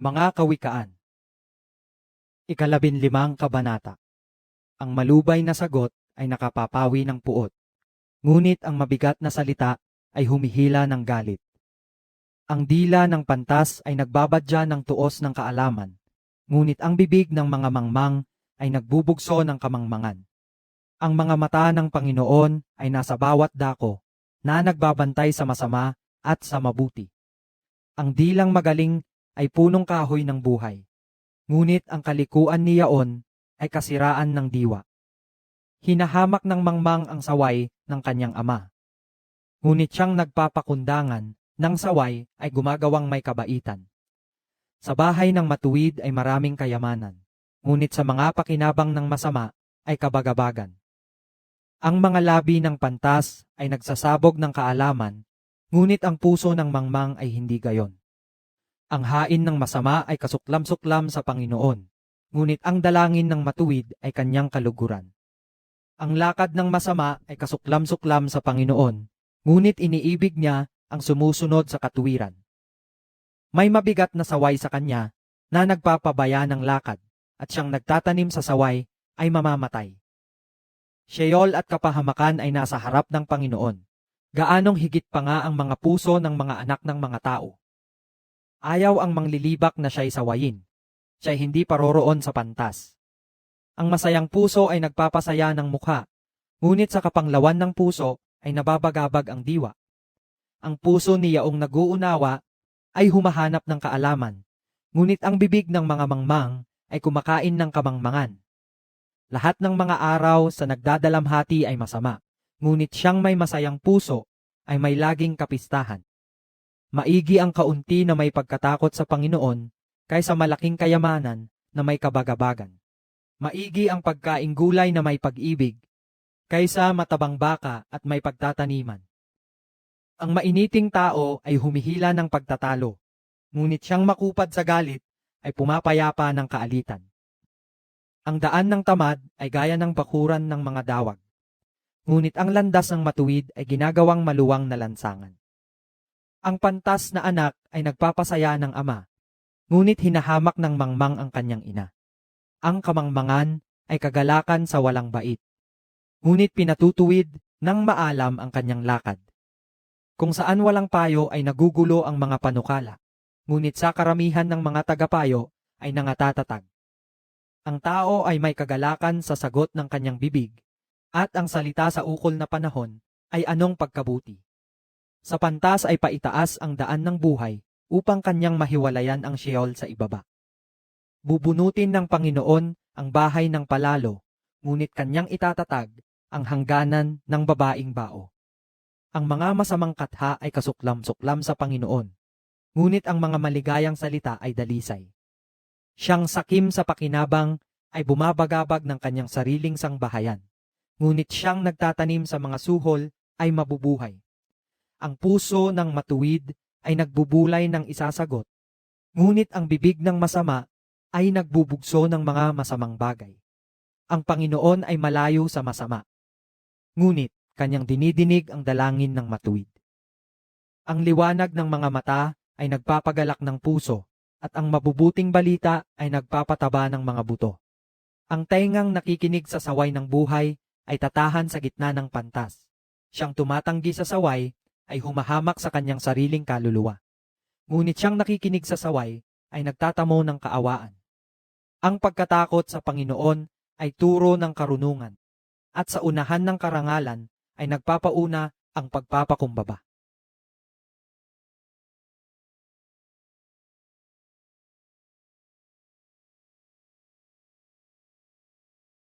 Mga Kawikaan. Ikalabinlimang kabanata. Ang malubay na sagot ay nakapapawi ng puot, ngunit ang mabigat na salita ay humihila ng galit. Ang dila ng pantas ay nagbabadya ng tuos ng kaalaman, ngunit ang bibig ng mga mangmang ay nagbubugso ng kamangmangan. Ang mga mata ng Panginoon ay nasa bawat dako, na nagbabantay sa masama at sa mabuti. Ang dilang magaling ay punong kahoy ng buhay, ngunit ang kalikuan ni Yaon ay kasiraan ng diwa. Hinahamak ng mangmang ang saway ng kanyang ama, ngunit siyang nagpapakundangan ng saway ay gumagawang may kabaitan. Sa bahay ng matuwid ay maraming kayamanan, ngunit sa mga pakinabang ng masama ay kabagabagan. Ang mga labi ng pantas ay nagsasabog ng kaalaman, ngunit ang puso ng mangmang ay hindi gayon. Ang hain ng masama ay kasuklam-suklam sa Panginoon, ngunit ang dalangin ng matuwid ay kanyang kaluguran. Ang lakad ng masama ay kasuklam-suklam sa Panginoon, ngunit iniibig niya ang sumusunod sa katuwiran. May mabigat na saway sa kanya na nagpapabaya ng lakad, at siyang nagtatanim sa saway ay mamamatay. Sheol at kapahamakan ay nasa harap ng Panginoon. Gaanong higit pa nga ang mga puso ng mga anak ng mga tao. Ayaw ang manglilibak na siya'y sawayin. Siya'y hindi paroroon sa pantas. Ang masayang puso ay nagpapasaya ng mukha, ngunit sa kapanglawan ng puso ay nababagabag ang diwa. Ang puso ni Yaong nag-uunawa ay humahanap ng kaalaman, ngunit ang bibig ng mga mangmang ay kumakain ng kamangmangan. Lahat ng mga araw sa nagdadalamhati ay masama, ngunit siyang may masayang puso ay may laging kapistahan. Maigi ang kaunti na may pagkatakot sa Panginoon kaysa malaking kayamanan na may kabagabagan. Maigi ang pagkaing gulay na may pag-ibig kaysa matabang baka at may pagtataniman. Ang mainiting tao ay humihila ng pagtatalo, ngunit siyang makupad sa galit ay pumapayapa ng kaalitan. Ang daan ng tamad ay gaya ng bakuran ng mga dawag, ngunit ang landas ng matuwid ay ginagawang maluwang na lansangan. Ang pantas na anak ay nagpapasaya ng ama, ngunit hinahamak ng mangmang ang kanyang ina. Ang kamangmangan ay kagalakan sa walang bait, ngunit pinatutuwid ng maalam ang kanyang lakad. Kung saan walang payo ay nagugulo ang mga panukala, ngunit sa karamihan ng mga tagapayo ay nangatatag. Ang tao ay may kagalakan sa sagot ng kanyang bibig, at ang salita sa ukol na panahon ay anong pagkabuti. Sa pantas ay paitaas ang daan ng buhay upang kanyang mahiwalayan ang Sheol sa ibaba. Bubunutin ng Panginoon ang bahay ng palalo, ngunit kanyang itatatag ang hangganan ng babaing bao. Ang mga masamang katha ay kasuklam-suklam sa Panginoon, ngunit ang mga maligayang salita ay dalisay. Siyang sakim sa pakinabang ay bumabagabag ng kanyang sariling sangbahayan, ngunit siyang nagtatanim sa mga suhol ay mabubuhay. Ang puso ng matuwid ay nagbubulay ng isasagot, ngunit ang bibig ng masama ay nagbubugso ng mga masamang bagay. Ang Panginoon ay malayo sa masama, ngunit kanyang dinidinig ang dalangin ng matuwid. Ang liwanag ng mga mata ay nagpapagalak ng puso, at ang mabubuting balita ay nagpapataba ng mga buto. Ang taingang nakikinig sa saway ng buhay ay tatahan sa gitna ng pantas. Siyang tumatanggi sa saway ay humahamak sa kanyang sariling kaluluwa. Ngunit siyang nakikinig sa saway ay nagtatamo ng kaawaan. Ang pagkatakot sa Panginoon ay turo ng karunungan, at sa unahan ng karangalan ay nagpapauna ang pagpapakumbaba.